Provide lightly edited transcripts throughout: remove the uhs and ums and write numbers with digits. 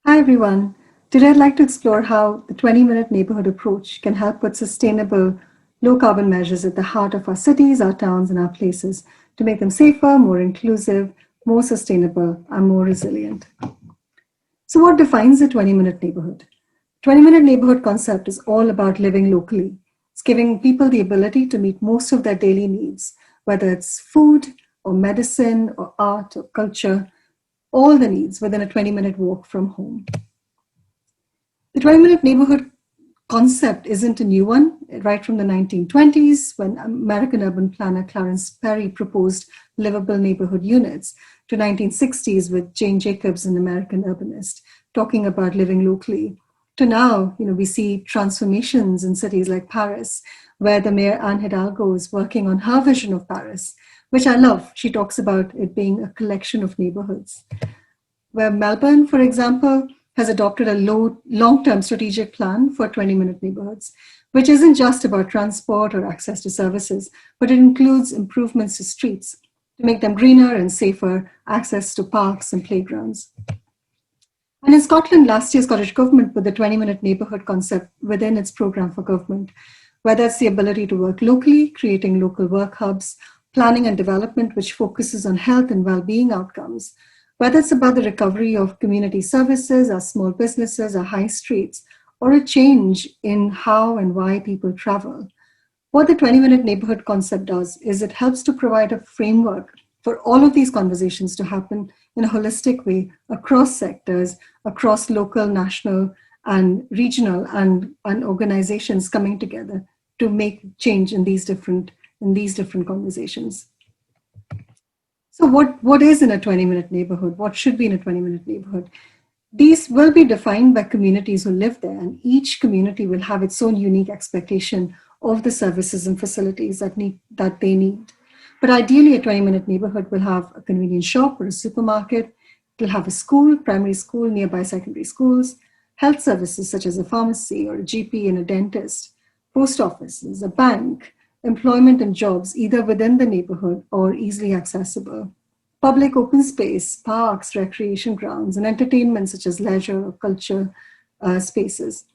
Hi everyone. Today I'd like to explore how the 20-minute neighborhood approach can help put sustainable, low carbon measures at the heart of our cities, our towns, and our places to make them safer, more inclusive, more sustainable, and more resilient. So, what defines a 20-minute neighborhood? 20-minute neighborhood concept is all about living locally. It's giving people the ability to meet most of their daily needs, whether it's food or medicine or art or culture, all the needs within a 20-minute walk from home. The 20-minute neighborhood concept isn't a new one. Right from the 1920s, when American urban planner Clarence Perry proposed livable neighborhood units, to 1960s with Jane Jacobs, an American urbanist, talking about living locally, to now, we see transformations in cities like Paris, where the mayor Anne Hidalgo is working on her vision of Paris, which I love. She talks about it being a collection of neighborhoods. Where Melbourne, for example, has adopted a long-term strategic plan for 20-minute neighborhoods, which isn't just about transport or access to services, but it includes improvements to streets to make them greener and safer, access to parks and playgrounds. And in Scotland, last year, Scottish Government put the 20-minute neighbourhood concept within its programme for government, where that's the ability to work locally, creating local work hubs, planning and development which focuses on health and well-being outcomes, whether it's about the recovery of community services, our small businesses, our high streets, or a change in how and why people travel. What the 20-minute neighbourhood concept does is it helps to provide a framework for all of these conversations to happen in a holistic way across sectors, across local, national, and regional, and organizations coming together to make change in these different conversations. So what is in a 20-minute neighborhood? What should be in a 20-minute neighborhood? These will be defined by communities who live there, and each community will have its own unique expectation of the services and facilities that they need. But ideally, a 20-minute neighborhood will have a convenience shop or a supermarket. It'll have a school, primary school, nearby secondary schools, health services such as a pharmacy or a GP and a dentist, post offices, a bank, employment and jobs, either within the neighborhood or easily accessible, public open space, parks, recreation grounds, and entertainment such as leisure or culture spaces.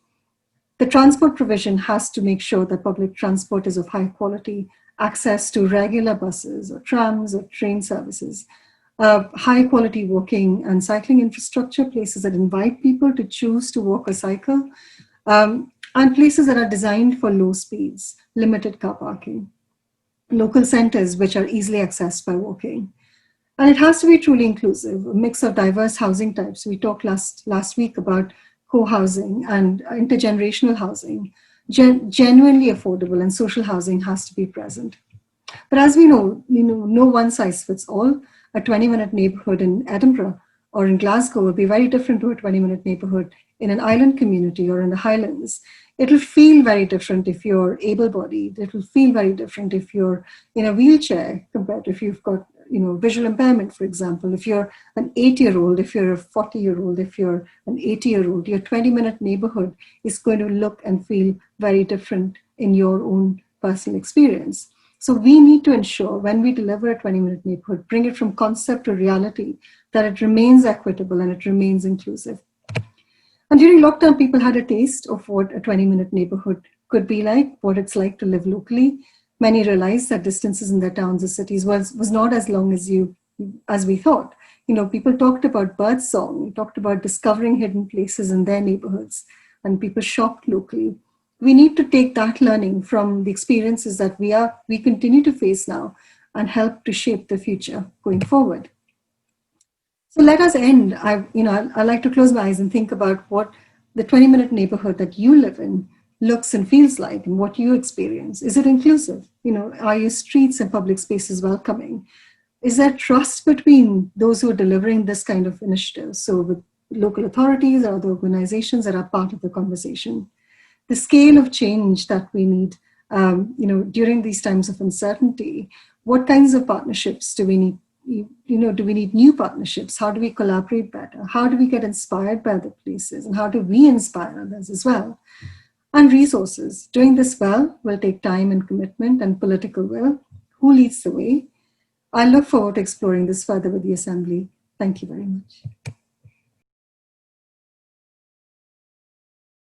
The transport provision has to make sure that public transport is of high quality, access to regular buses or trams or train services, high quality walking and cycling infrastructure, places that invite people to choose to walk or cycle, and places that are designed for low speeds, limited car parking, local centers which are easily accessed by walking. And it has to be truly inclusive, a mix of diverse housing types. We talked last week about co-housing and intergenerational housing. Genuinely affordable and social housing has to be present. But as we know, no one size fits all. A 20-minute neighborhood in Edinburgh or in Glasgow will be very different to a 20-minute neighborhood in an island community or in the Highlands. It'll feel very different if you're able-bodied. It'll feel very different if you're in a wheelchair compared to if you've got visual impairment, for example. If you're an 8-year-old, if you're a 40-year-old, if you're an 80-year-old, your 20-minute neighborhood is going to look and feel very different in your own personal experience. So we need to ensure when we deliver a 20-minute neighborhood, bring it from concept to reality, that it remains equitable and it remains inclusive. And during lockdown, people had a taste of what a 20-minute neighborhood could be like, what it's like to live locally. Many realized that distances in their towns or cities was not as long as we thought. People talked about birdsong, talked about discovering hidden places in their neighborhoods, and people shopped locally. We need to take that learning from the experiences that we continue to face now and help to shape the future going forward. So let us end. I like to close my eyes and think about what the 20-minute neighborhood that you live in looks and feels like and what you experience. Is it inclusive? Are your streets and public spaces welcoming? Is there trust between those who are delivering this kind of initiatives? So with local authorities or other organizations that are part of the conversation. The scale of change that we need, during these times of uncertainty, what kinds of partnerships do we need? Do we need new partnerships? How do we collaborate better? How do we get inspired by other places? And how do we inspire others as well? And resources. Doing this well will take time and commitment and political will. Who leads the way? I look forward to exploring this further with the Assembly. Thank you very much.